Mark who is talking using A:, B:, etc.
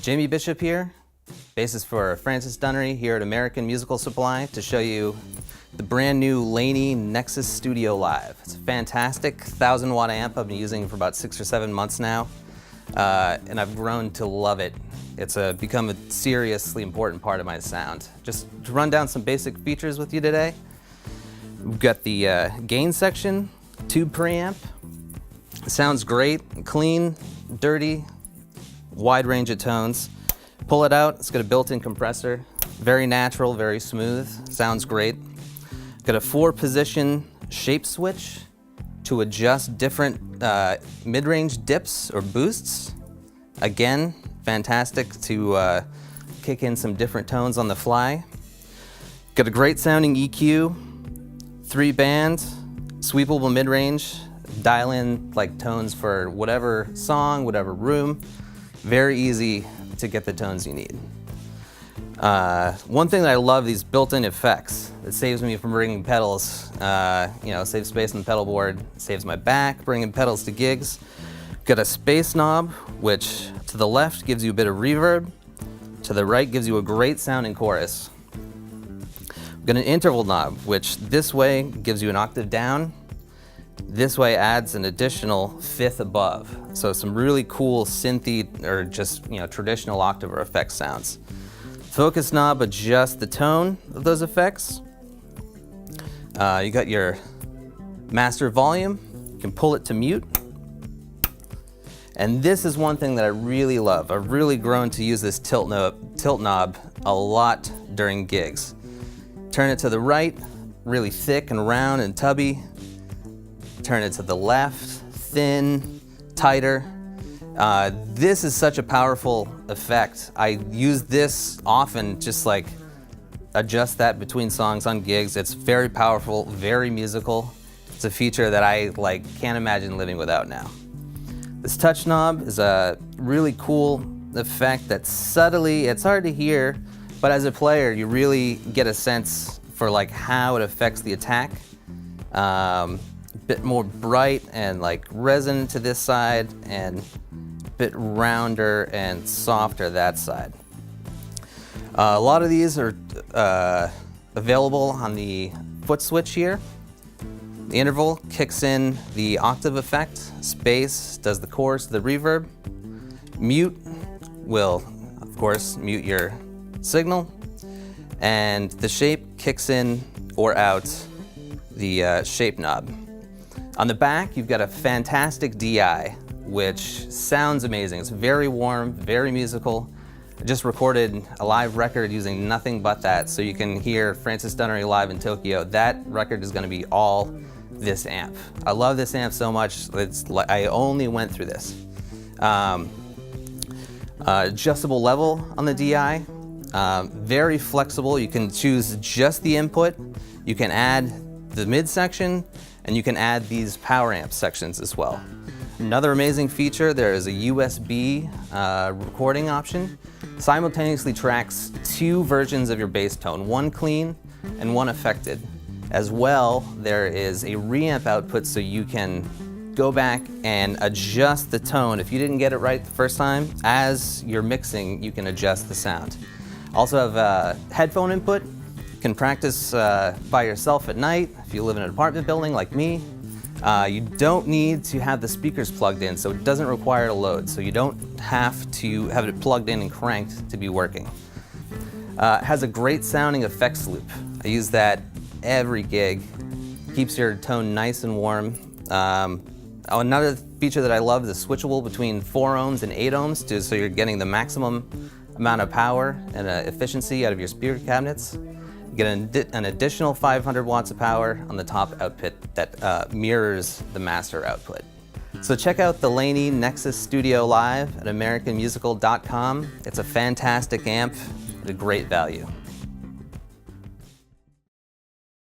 A: Jamie Bishop here, bassist for Francis Dunnery here at American Musical Supply, to show you the brand new Laney Nexus Studio Live. It's a fantastic 1,000-watt amp I've been using for about 6 or 7 months now, and I've grown to love it. It's become a seriously important part of my sound. Just to run down some basic features with you today, we've got the gain section, tube preamp. It sounds great, clean, dirty, wide range of tones. Pull it out, it's got a built-in compressor. Very natural, very smooth, sounds great. Got a 4-position shape switch to adjust different mid-range dips or boosts. Again, fantastic to kick in some different tones on the fly. Got a great sounding EQ, 3-band, sweepable mid-range, dial in like tones for whatever song, whatever room. Very easy to get the tones you need. One thing that I love, these built-in effects. It saves me from bringing pedals, saves space on the pedal board, saves my back, bringing pedals to gigs. Got a space knob, which to the left gives you a bit of reverb, to the right gives you a great sounding chorus. Got an interval knob, which this way gives you an octave down, this way adds an additional 5th above. So some really cool synthy or just traditional octave or effect sounds. Focus knob adjusts the tone of those effects. You got your master volume. You can pull it to mute. And this is one thing that I really love. I've really grown to use this tilt knob a lot during gigs. Turn it to the right, really thick and round and tubby. Turn it to the left, thin, tighter. This is such a powerful effect. I use this often, just like adjust that between songs on gigs. It's very powerful, very musical. It's a feature that I can't imagine living without now. This touch knob is a really cool effect that subtly, it's hard to hear, but as a player, you really get a sense for how it affects the attack. Bit more bright and resonant to this side, and a bit rounder and softer that side. A lot of these are available on the Footswitch here. The interval kicks in the octave effect, space does the chorus, the reverb. Mute will, of course, mute your signal, and the shape kicks in or out the shape knob. On the back, you've got a fantastic DI, which sounds amazing. It's very warm, very musical. I just recorded a live record using nothing but that, so you can hear Francis Dunnery live in Tokyo. That record is going to be all this amp. I love this amp so much, I only went through this. Adjustable level on the DI, very flexible. You can choose just the input, you can add the mid section, and you can add these power amp sections as well. Another amazing feature, there is a USB recording option. Simultaneously tracks 2 versions of your bass tone, one clean and one affected. As well, there is a reamp output, so you can go back and adjust the tone. If you didn't get it right the first time, as you're mixing, you can adjust the sound. Also have a headphone input. You can practice by yourself at night if you live in an apartment building like me. You don't need to have the speakers plugged in, so it doesn't require a load, so you don't have to have it plugged in and cranked to be working. It has a great sounding effects loop. I use that every gig. Keeps your tone nice and warm. Another feature that I love is the switchable between 4 ohms and 8 ohms, so you're getting the maximum amount of power and efficiency out of your speaker cabinets. You get an additional 500 watts of power on the top output that mirrors the master output. So check out the Laney Nexus Studio Live at AmericanMusical.com. It's a fantastic amp at a great value.